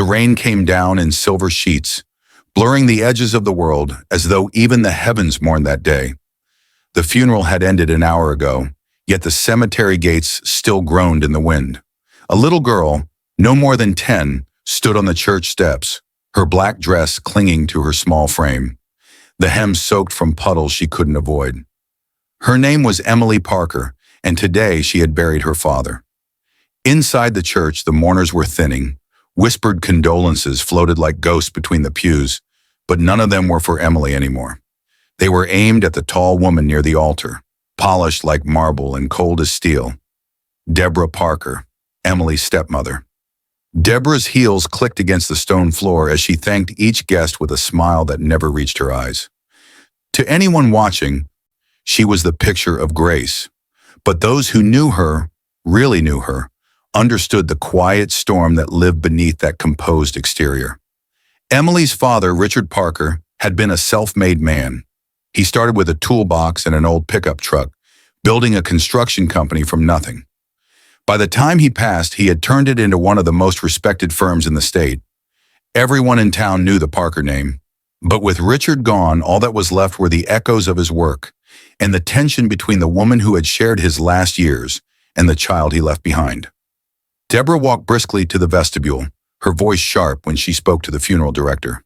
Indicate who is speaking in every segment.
Speaker 1: rain came down in silver sheets, blurring the edges of the world as though even the heavens mourned that day. The funeral had ended an hour ago, yet the cemetery gates still groaned in the wind. A little girl, no more than 10, stood on the church steps, her black dress clinging to her small frame, the hem soaked from puddles she couldn't avoid. Her name was Emily Parker, and today she had buried her father. Inside the church, the mourners were thinning. Whispered condolences floated like ghosts between the pews, but none of them were for Emily anymore. They were aimed at the tall woman near the altar, polished like marble and cold as steel. Deborah Parker, Emily's stepmother. Deborah's heels clicked against the stone floor as she thanked each guest with a smile that never reached her eyes. To anyone watching, she was the picture of grace. But those who knew her, really knew her, understood the quiet storm that lived beneath that composed exterior. Emily's father, Richard Parker, had been a self-made man. He started with a toolbox and an old pickup truck, building a construction company from nothing. By the time he passed, he had turned it into one of the most respected firms in the state. Everyone in town knew the Parker name. But with Richard gone, all that was left were the echoes of his work and the tension between the woman who had shared his last years and the child he left behind. Deborah walked briskly to the vestibule, her voice sharp when she spoke to the funeral director.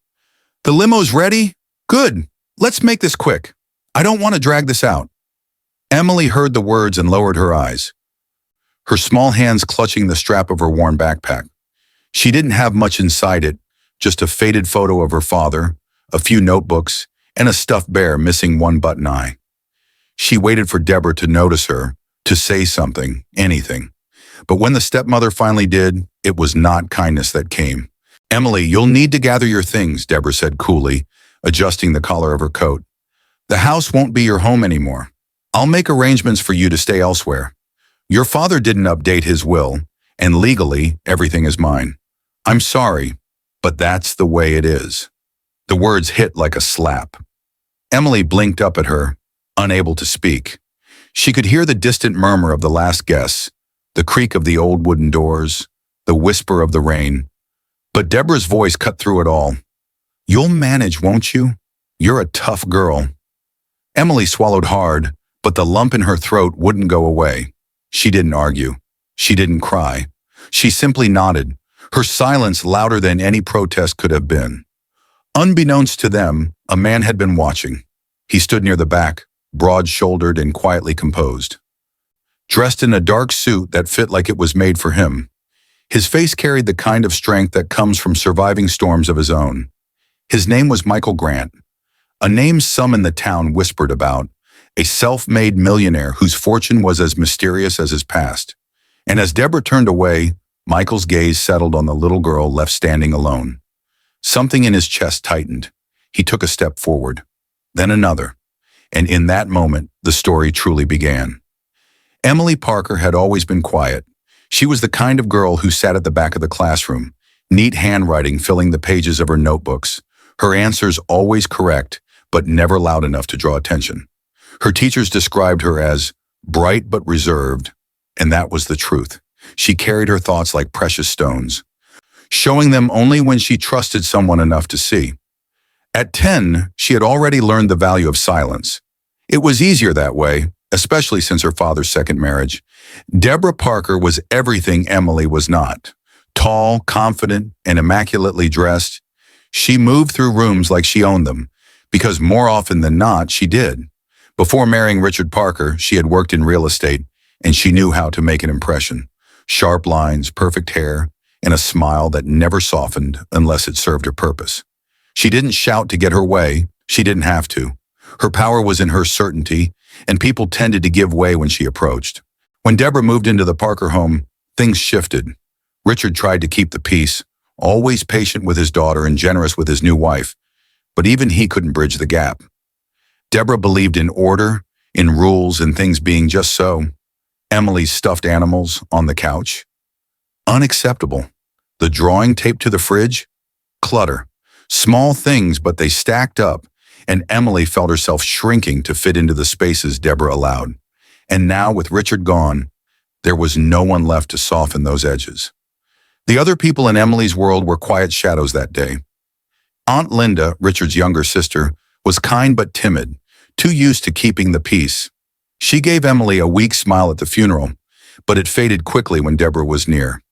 Speaker 1: "The limo's ready? Good. Let's make this quick. I don't want to drag this out." Emily heard the words and lowered her eyes, her small hands clutching the strap of her worn backpack. She didn't have much inside it, just a faded photo of her father, a few notebooks, and a stuffed bear missing one button eye. She waited for Deborah to notice her, to say something, anything. But when the stepmother finally did, it was not kindness that came. "Emily, you'll need to gather your things," Deborah said coolly, adjusting the collar of her coat. "The house won't be your home anymore. I'll make arrangements for you to stay elsewhere. Your father didn't update his will, and legally, everything is mine. I'm sorry, but that's the way it is." The words hit like a slap. Emily blinked up at her, unable to speak. She could hear the distant murmur of the last guests, the creak of the old wooden doors, the whisper of the rain. But Deborah's voice cut through it all. "You'll manage, won't you? You're a tough girl." Emily swallowed hard, but the lump in her throat wouldn't go away. She didn't argue. She didn't cry. She simply nodded, her silence louder than any protest could have been. Unbeknownst to them, a man had been watching. He stood near the back, broad-shouldered and quietly composed. Dressed in a dark suit that fit like it was made for him. His face carried the kind of strength that comes from surviving storms of his own. His name was Michael Grant, a name some in the town whispered about, a self-made millionaire whose fortune was as mysterious as his past. And as Deborah turned away, Michael's gaze settled on the little girl left standing alone. Something in his chest tightened. He took a step forward, then another, and in that moment, the story truly began. Emily Parker had always been quiet. She was the kind of girl who sat at the back of the classroom, neat handwriting filling the pages of her notebooks, her answers always correct, but never loud enough to draw attention. Her teachers described her as bright but reserved, and that was the truth. She carried her thoughts like precious stones, showing them only when she trusted someone enough to see. At 10, she had already learned the value of silence. It was easier that way, especially since her father's second marriage. Deborah Parker was everything Emily was not. Tall, confident, and immaculately dressed. She moved through rooms like she owned them, because more often than not, she did. Before marrying Richard Parker, she had worked in real estate, and she knew how to make an impression. Sharp lines, perfect hair, and a smile that never softened unless it served her purpose. She didn't shout to get her way. She didn't have to. Her power was in her certainty, and people tended to give way when she approached. When Deborah moved into the Parker home, things shifted. Richard tried to keep the peace, always patient with his daughter and generous with his new wife, but even he couldn't bridge the gap. Deborah believed in order, in rules, and things being just so. Emily's stuffed animals on the couch. Unacceptable. The drawing taped to the fridge. Clutter. Small things, but they stacked up, and Emily felt herself shrinking to fit into the spaces Deborah allowed. And now, with Richard gone, there was no one left to soften those edges. The other people in Emily's world were quiet shadows that day. Aunt Linda, Richard's younger sister, was kind but timid, too used to keeping the peace. She gave Emily a weak smile at the funeral, but it faded quickly when Deborah was near.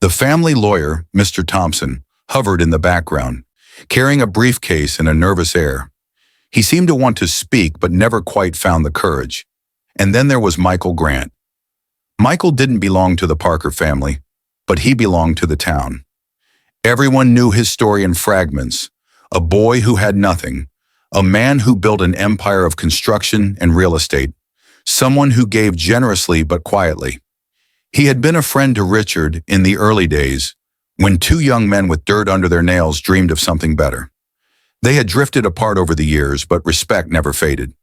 Speaker 1: The family lawyer, Mr. Thompson, hovered in the background, carrying a briefcase and a nervous air. He seemed to want to speak but never quite found the courage. And then there was Michael Grant. Michael didn't belong to the Parker family, but he belonged to the town. Everyone knew his story in fragments: a boy who had nothing, a man who built an empire of construction and real estate, someone who gave generously but quietly. He had been a friend to Richard in the early days, when two young men with dirt under their nails dreamed of something better. They had drifted apart over the years, but respect never faded.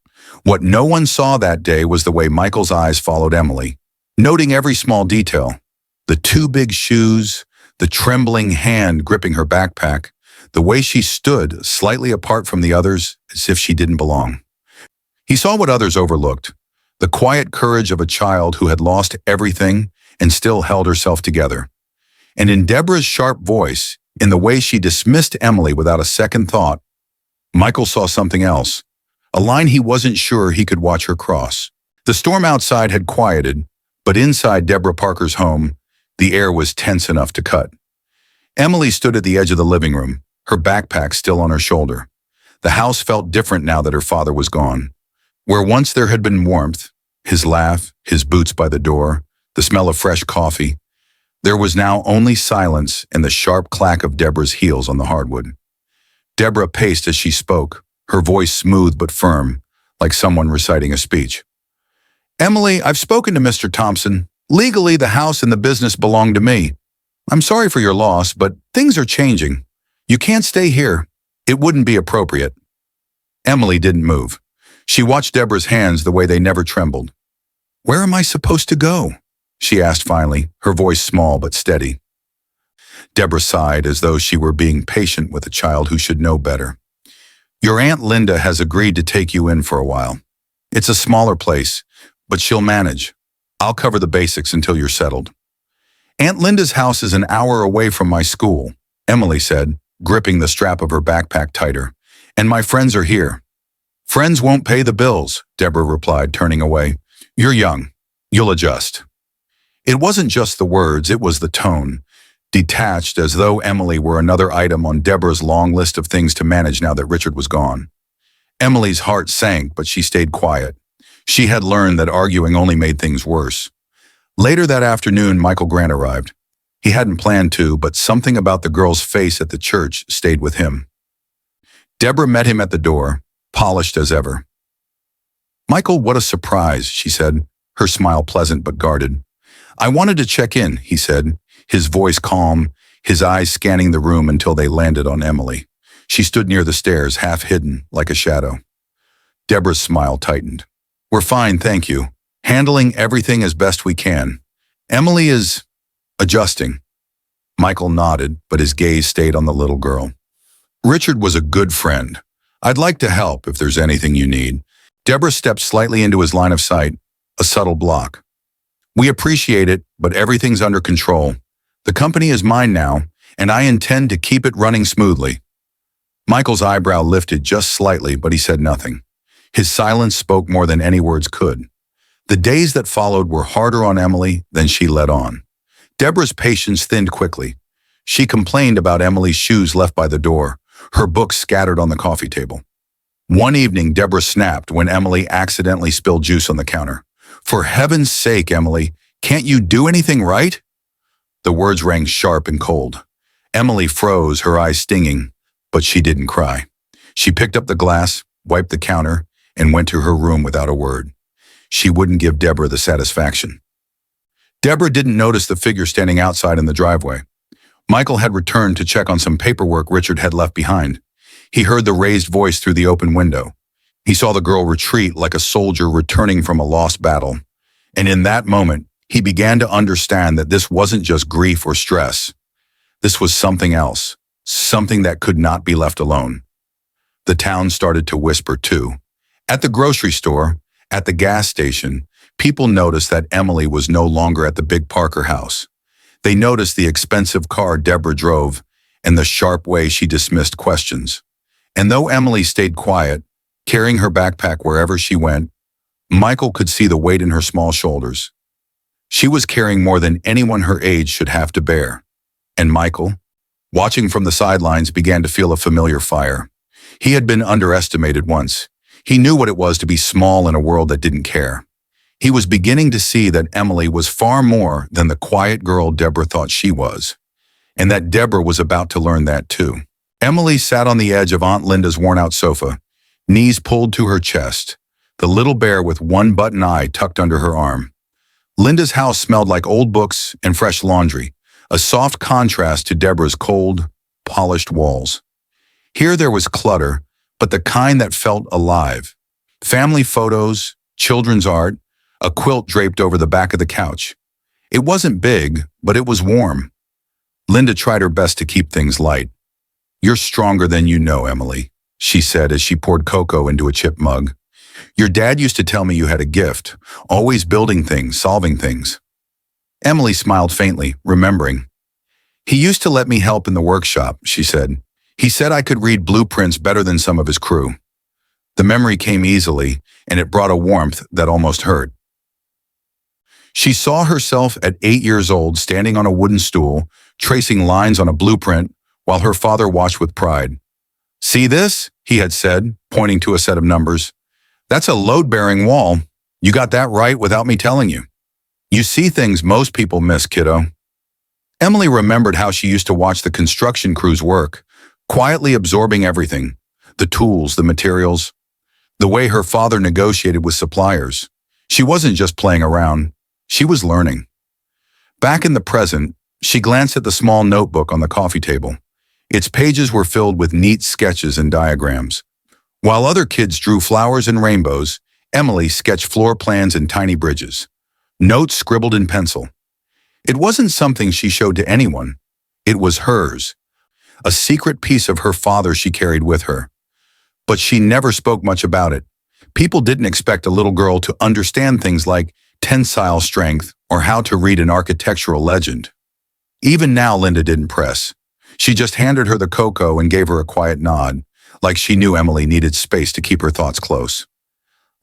Speaker 1: What no one saw that day was the way Michael's eyes followed Emily, noting every small detail: the two big shoes, the trembling hand gripping her backpack, the way she stood slightly apart from the others as if she didn't belong. He saw what others overlooked: the quiet courage of a child who had lost everything and still held herself together. And in Deborah's sharp voice, in the way she dismissed Emily without a second thought, Michael saw something else, a line he wasn't sure he could watch her cross. The storm outside had quieted, but inside Deborah Parker's home, the air was tense enough to cut. Emily stood at the edge of the living room, her backpack still on her shoulder. The house felt different now that her father was gone. Where once there had been warmth, his laugh, his boots by the door, the smell of fresh coffee, there was now only silence and the sharp clack of Deborah's heels on the hardwood. Deborah paced as she spoke, her voice smooth but firm, like someone reciting a speech. "Emily, I've spoken to Mr. Thompson. Legally, the house and the business belong to me. I'm sorry for your loss, but things are changing. You can't stay here. It wouldn't be appropriate." Emily didn't move. She watched Deborah's hands the way they never trembled. "Where am I supposed to go?" she asked finally, her voice small but steady. Deborah sighed as though she were being patient with a child who should know better. "Your Aunt Linda has agreed to take you in for a while. It's a smaller place, but she'll manage. I'll cover the basics until you're settled." "Aunt Linda's house is an hour away from my school," Emily said, gripping the strap of her backpack tighter. "And my friends are here." "Friends won't pay the bills," Deborah replied, turning away. "You're young. You'll adjust." It wasn't just the words, it was the tone, detached as though Emily were another item on Deborah's long list of things to manage now that Richard was gone. Emily's heart sank, but she stayed quiet. She had learned that arguing only made things worse. Later that afternoon, Michael Grant arrived. He hadn't planned to, but something about the girl's face at the church stayed with him. Deborah met him at the door, polished as ever. "Michael, what a surprise," she said, her smile pleasant but guarded. "I wanted to check in," he said, his voice calm, his eyes scanning the room until they landed on Emily. She stood near the stairs, half hidden, like a shadow. Deborah's smile tightened. "We're fine, thank you. Handling everything as best we can. Emily is adjusting." Michael nodded, but his gaze stayed on the little girl. "Richard was a good friend. I'd like to help if there's anything you need." Deborah stepped slightly into his line of sight, a subtle block. "We appreciate it, but everything's under control. The company is mine now, and I intend to keep it running smoothly." Michael's eyebrow lifted just slightly, but he said nothing. His silence spoke more than any words could. The days that followed were harder on Emily than she let on. Deborah's patience thinned quickly. She complained about Emily's shoes left by the door, her books scattered on the coffee table. One evening, Deborah snapped when Emily accidentally spilled juice on the counter. "For heaven's sake, Emily, can't you do anything right?" The words rang sharp and cold. Emily froze, her eyes stinging, but she didn't cry. She picked up the glass, wiped the counter, and went to her room without a word. She wouldn't give Deborah the satisfaction. Deborah didn't notice the figure standing outside in the driveway. Michael had returned to check on some paperwork Richard had left behind. He heard the raised voice through the open window. He saw the girl retreat like a soldier returning from a lost battle. And in that moment, he began to understand that this wasn't just grief or stress. This was something else, something that could not be left alone. The town started to whisper too. At the grocery store, at the gas station, people noticed that Emily was no longer at the big Parker house. They noticed the expensive car Deborah drove and the sharp way she dismissed questions. And though Emily stayed quiet, carrying her backpack wherever she went, Michael could see the weight in her small shoulders. She was carrying more than anyone her age should have to bear. And Michael, watching from the sidelines, began to feel a familiar fire. He had been underestimated once. He knew what it was to be small in a world that didn't care. He was beginning to see that Emily was far more than the quiet girl Deborah thought she was, and that Deborah was about to learn that too. Emily sat on the edge of Aunt Linda's worn-out sofa, knees pulled to her chest, the little bear with one button eye tucked under her arm. Linda's house smelled like old books and fresh laundry, a soft contrast to Deborah's cold, polished walls. Here there was clutter, but the kind that felt alive. Family photos, children's art, a quilt draped over the back of the couch. It wasn't big, but it was warm. Linda tried her best to keep things light. "You're stronger than you know, Emily," she said as she poured cocoa into a chip mug. "Your dad used to tell me you had a gift, always building things, solving things." Emily smiled faintly, remembering. "He used to let me help in the workshop," she said. "He said I could read blueprints better than some of his crew." The memory came easily, and it brought a warmth that almost hurt. She saw herself at 8 years old standing on a wooden stool, tracing lines on a blueprint, while her father watched with pride. "See this?" he had said, pointing to a set of numbers. "That's a load-bearing wall. You got that right without me telling you. You see things most people miss, kiddo." Emily remembered how she used to watch the construction crews work, quietly absorbing everything, the tools, the materials, the way her father negotiated with suppliers. She wasn't just playing around. She was learning. Back in the present, she glanced at the small notebook on the coffee table. Its pages were filled with neat sketches and diagrams. While other kids drew flowers and rainbows, Emily sketched floor plans and tiny bridges. Notes scribbled in pencil. It wasn't something she showed to anyone. It was hers, a secret piece of her father she carried with her. But she never spoke much about it. People didn't expect a little girl to understand things like tensile strength or how to read an architectural legend. Even now, Linda didn't press. She just handed her the cocoa and gave her a quiet nod, like she knew Emily needed space to keep her thoughts close.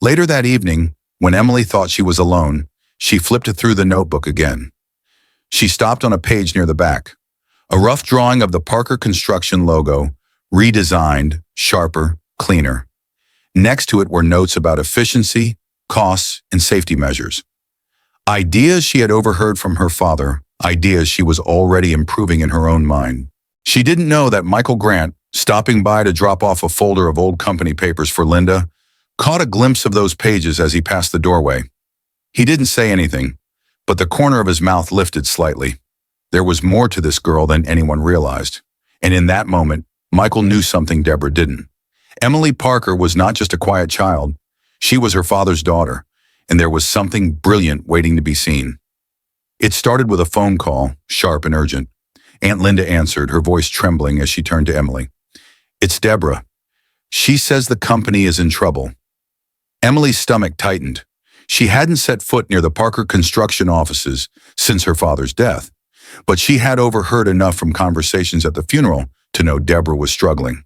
Speaker 1: Later that evening, when Emily thought she was alone, she flipped through the notebook again. She stopped on a page near the back. A rough drawing of the Parker Construction logo, redesigned, sharper, cleaner. Next to it were notes about efficiency, costs, and safety measures. Ideas she had overheard from her father, ideas she was already improving in her own mind. She didn't know that Michael Grant, stopping by to drop off a folder of old company papers for Linda, caught a glimpse of those pages as he passed the doorway. He didn't say anything, but the corner of his mouth lifted slightly. There was more to this girl than anyone realized. And in that moment, Michael knew something Deborah didn't. Emily Parker was not just a quiet child. She was her father's daughter, and there was something brilliant waiting to be seen. It started with a phone call, sharp and urgent. Aunt Linda answered, her voice trembling as she turned to Emily. "It's Deborah. She says the company is in trouble." Emily's stomach tightened. She hadn't set foot near the Parker Construction offices since her father's death, but she had overheard enough from conversations at the funeral to know Deborah was struggling.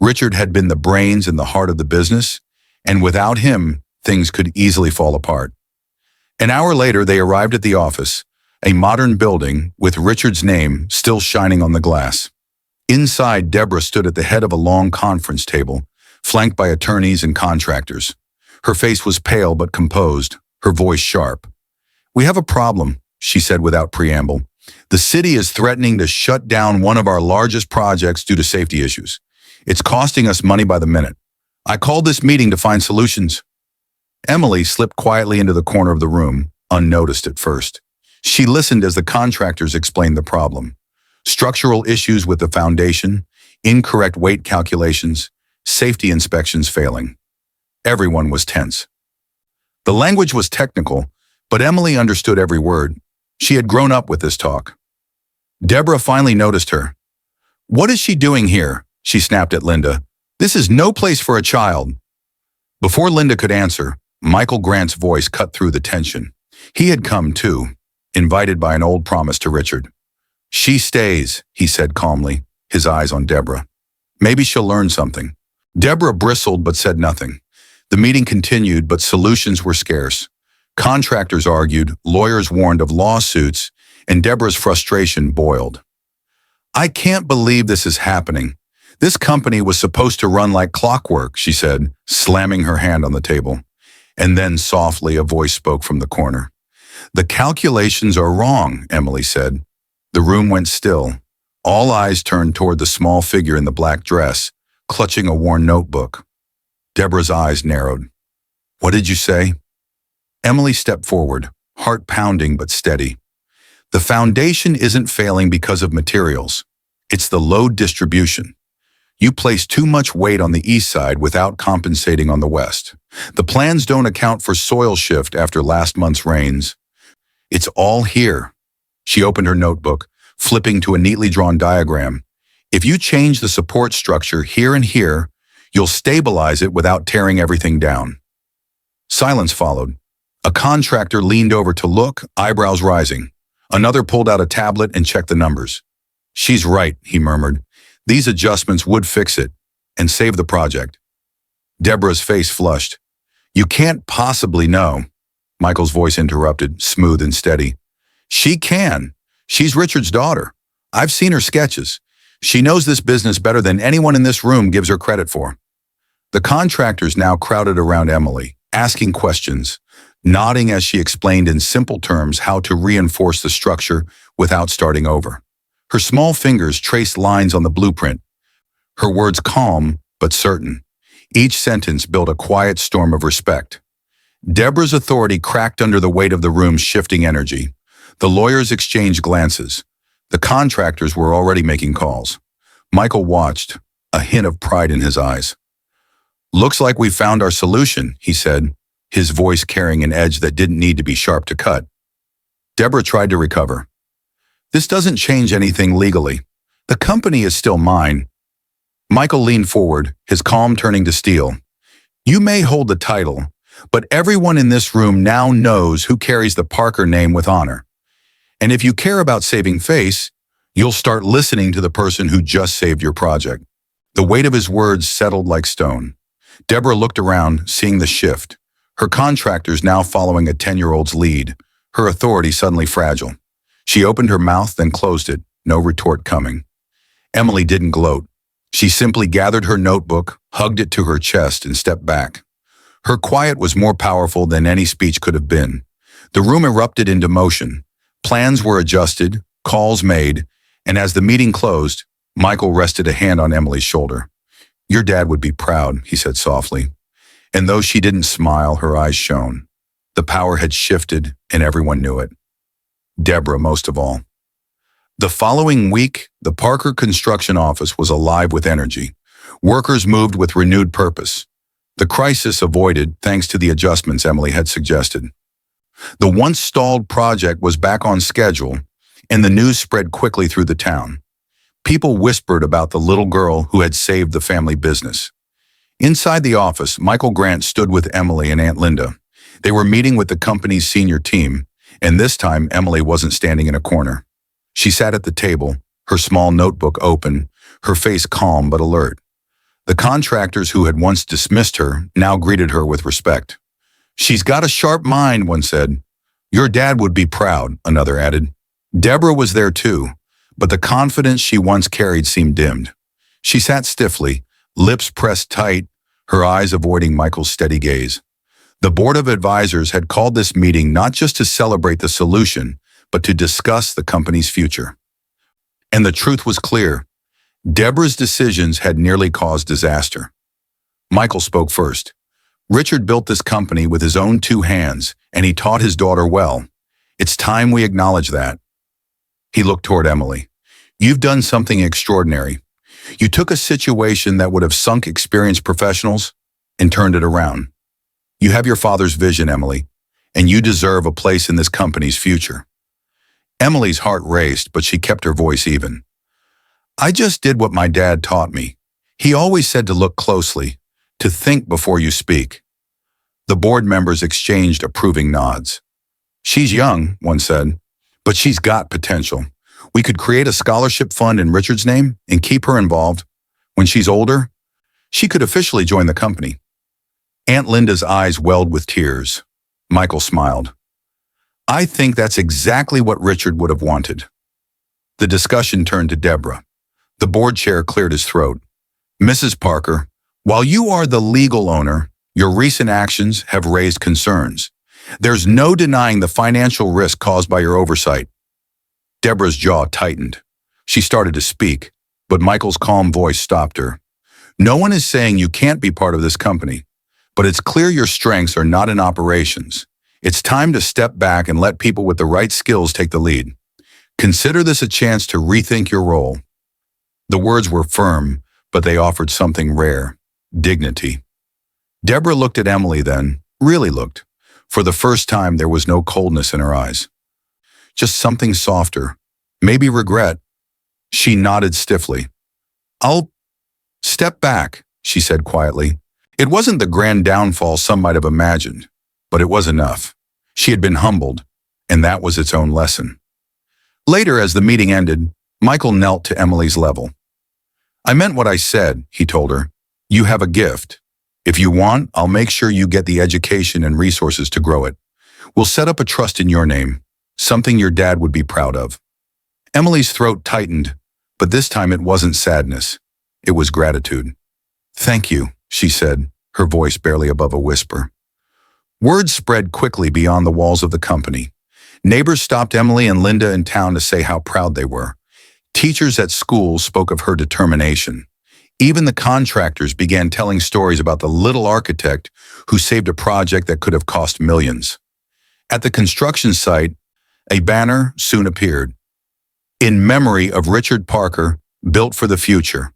Speaker 1: Richard had been the brains and the heart of the business, and without him, things could easily fall apart. An hour later, they arrived at the office, a modern building with Richard's name still shining on the glass. Inside, Deborah stood at the head of a long conference table, flanked by attorneys and contractors. Her face was pale but composed, her voice sharp. "We have a problem," she said without preamble. "The city is threatening to shut down one of our largest projects due to safety issues. It's costing us money by the minute. I called this meeting to find solutions." Emily slipped quietly into the corner of the room, unnoticed at first. She listened as the contractors explained the problem. Structural issues with the foundation, incorrect weight calculations, safety inspections failing. Everyone was tense. The language was technical, but Emily understood every word. She had grown up with this talk. Deborah finally noticed her. "What is she doing here?" she snapped at Linda. "This is no place for a child." Before Linda could answer, Michael Grant's voice cut through the tension. He had come too, invited by an old promise to Richard. She stays, he said calmly, his eyes on Deborah. Maybe she'll learn something. Deborah bristled but said nothing. The meeting continued, but solutions were scarce. Contractors argued, lawyers warned of lawsuits, and Deborah's frustration boiled. I can't believe this is happening. This company was supposed to run like clockwork, she said, slamming her hand on the table. And then softly a voice spoke from the corner. The calculations are wrong, Emily said. The room went still. All eyes turned toward the small figure in the black dress, clutching a worn notebook. Deborah's eyes narrowed. What did you say? Emily stepped forward, heart pounding but steady. The foundation isn't failing because of materials. It's the load distribution. You place too much weight on the east side without compensating on the west. The plans don't account for soil shift after last month's rains. It's all here. She opened her notebook, flipping to a neatly drawn diagram. If you change the support structure here and here, you'll stabilize it without tearing everything down. Silence followed. A contractor leaned over to look, eyebrows rising. Another pulled out a tablet and checked the numbers. She's right, he murmured. These adjustments would fix it and save the project. Deborah's face flushed. You can't possibly know. Michael's voice interrupted, smooth and steady. She can. She's Richard's daughter. I've seen her sketches. She knows this business better than anyone in this room gives her credit for. The contractors now crowded around Emily, asking questions, nodding as she explained in simple terms how to reinforce the structure without starting over. Her small fingers traced lines on the blueprint, her words calm but certain. Each sentence built a quiet storm of respect. Deborah's authority cracked under the weight of the room's shifting energy. The lawyers exchanged glances. The contractors were already making calls. Michael watched, a hint of pride in his eyes. Looks like we found our solution, he said, his voice carrying an edge that didn't need to be sharp to cut. Deborah tried to recover. This doesn't change anything legally. The company is still mine. Michael leaned forward, his calm turning to steel. You may hold the title, but everyone in this room now knows who carries the Parker name with honor. And if you care about saving face, you'll start listening to the person who just saved your project. The weight of his words settled like stone. Deborah looked around, seeing the shift. Her contractors now following a 10-year-old's lead, her authority suddenly fragile. She opened her mouth, then closed it, no retort coming. Emily didn't gloat. She simply gathered her notebook, hugged it to her chest, and stepped back. Her quiet was more powerful than any speech could have been. The room erupted into motion. Plans were adjusted, calls made, and as the meeting closed, Michael rested a hand on Emily's shoulder. Your dad would be proud, he said softly. And though she didn't smile, her eyes shone. The power had shifted, and everyone knew it. Deborah most of all. The following week, the Parker construction office was alive with energy. Workers moved with renewed purpose. The crisis avoided thanks to the adjustments Emily had suggested. The once stalled project was back on schedule, and the news spread quickly through the town. People whispered about the little girl who had saved the family business. Inside the office, Michael Grant stood with Emily and Aunt Linda. They were meeting with the company's senior team, and this time Emily wasn't standing in a corner. She sat at the table, her small notebook open, her face calm but alert. The contractors who had once dismissed her now greeted her with respect. She's got a sharp mind, one said. Your dad would be proud, another added. Deborah was there too, but the confidence she once carried seemed dimmed. She sat stiffly, lips pressed tight, her eyes avoiding Michael's steady gaze. The board of advisors had called this meeting not just to celebrate the solution, but to discuss the company's future. And the truth was clear. Deborah's decisions had nearly caused disaster. Michael spoke first. Richard built this company with his own two hands, and he taught his daughter well. It's time we acknowledge that. He looked toward Emily. You've done something extraordinary. You took a situation that would have sunk experienced professionals and turned it around. You have your father's vision, Emily, and you deserve a place in this company's future. Emily's heart raced, but she kept her voice even. I just did what my dad taught me. He always said to look closely, to think before you speak. The board members exchanged approving nods. She's young, one said. But she's got potential. We could create a scholarship fund in Richard's name and keep her involved. When she's older, she could officially join the company. Aunt Linda's eyes welled with tears. Michael smiled. I think that's exactly what Richard would have wanted. The discussion turned to Deborah. The board chair cleared his throat. Mrs. Parker, while you are the legal owner, your recent actions have raised concerns. There's no denying the financial risk caused by your oversight. Deborah's jaw tightened. She started to speak, but Michael's calm voice stopped her. No one is saying you can't be part of this company, but it's clear your strengths are not in operations. It's time to step back and let people with the right skills take the lead. Consider this a chance to rethink your role. The words were firm, but they offered something rare: dignity. Deborah looked at Emily then, really looked. For the first time, there was no coldness in her eyes. Just something softer, maybe regret. She nodded stiffly. I'll step back, she said quietly. It wasn't the grand downfall some might have imagined, but it was enough. She had been humbled, and that was its own lesson. Later, as the meeting ended, Michael knelt to Emily's level. I meant what I said, he told her. You have a gift. If you want, I'll make sure you get the education and resources to grow it. We'll set up a trust in your name, something your dad would be proud of. Emily's throat tightened, but this time it wasn't sadness. It was gratitude. Thank you, she said, her voice barely above a whisper. Word spread quickly beyond the walls of the company. Neighbors stopped Emily and Linda in town to say how proud they were. Teachers at school spoke of her determination. Even the contractors began telling stories about the little architect who saved a project that could have cost millions. At the construction site, a banner soon appeared. In memory of Richard Parker, built for the future.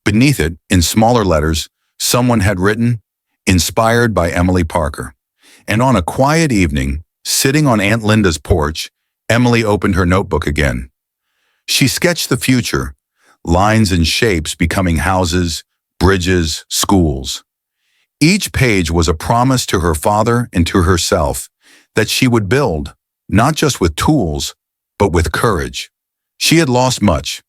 Speaker 1: Beneath it, in smaller letters, someone had written, inspired by Emily Parker. And on a quiet evening, sitting on Aunt Linda's porch, Emily opened her notebook again. She sketched the future, lines and shapes becoming houses, bridges, schools. Each page was a promise to her father and to herself that she would build, not just with tools, but with courage. She had lost much,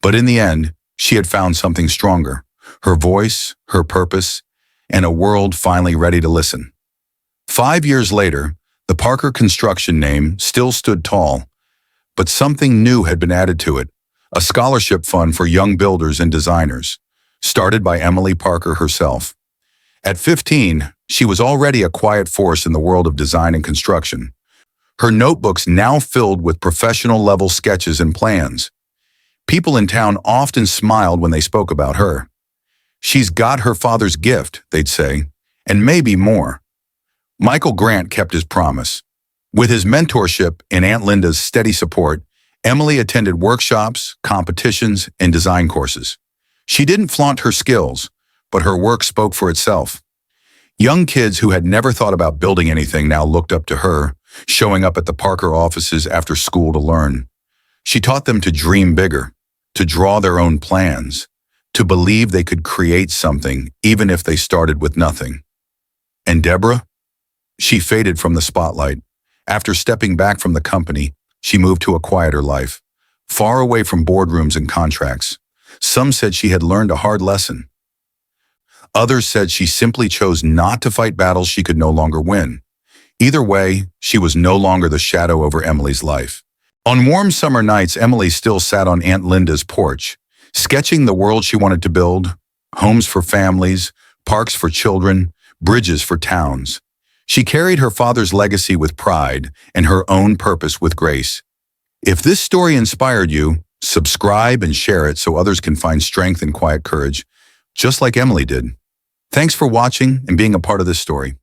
Speaker 1: but in the end, she had found something stronger: her voice, her purpose, and a world finally ready to listen. 5 years later, the Parker Construction name still stood tall, but something new had been added to it: a scholarship fund for young builders and designers, started by Emily Parker herself. At 15, she was already a quiet force in the world of design and construction. Her notebooks now filled with professional-level sketches and plans. People in town often smiled when they spoke about her. She's got her father's gift, they'd say, and maybe more. Michael Grant kept his promise. With his mentorship and Aunt Linda's steady support, Emily attended workshops, competitions, and design courses. She didn't flaunt her skills, but her work spoke for itself. Young kids who had never thought about building anything now looked up to her, showing up at the Parker offices after school to learn. She taught them to dream bigger, to draw their own plans, to believe they could create something even if they started with nothing. And Deborah? She faded from the spotlight. After stepping back from the company, she moved to a quieter life, far away from boardrooms and contracts. Some said she had learned a hard lesson. Others said she simply chose not to fight battles she could no longer win. Either way, she was no longer the shadow over Emily's life. On warm summer nights, Emily still sat on Aunt Linda's porch, sketching the world she wanted to build: homes for families, parks for children, bridges for towns. She carried her father's legacy with pride and her own purpose with grace. If this story inspired you, subscribe and share it so others can find strength and quiet courage, just like Emily did. Thanks for watching and being a part of this story.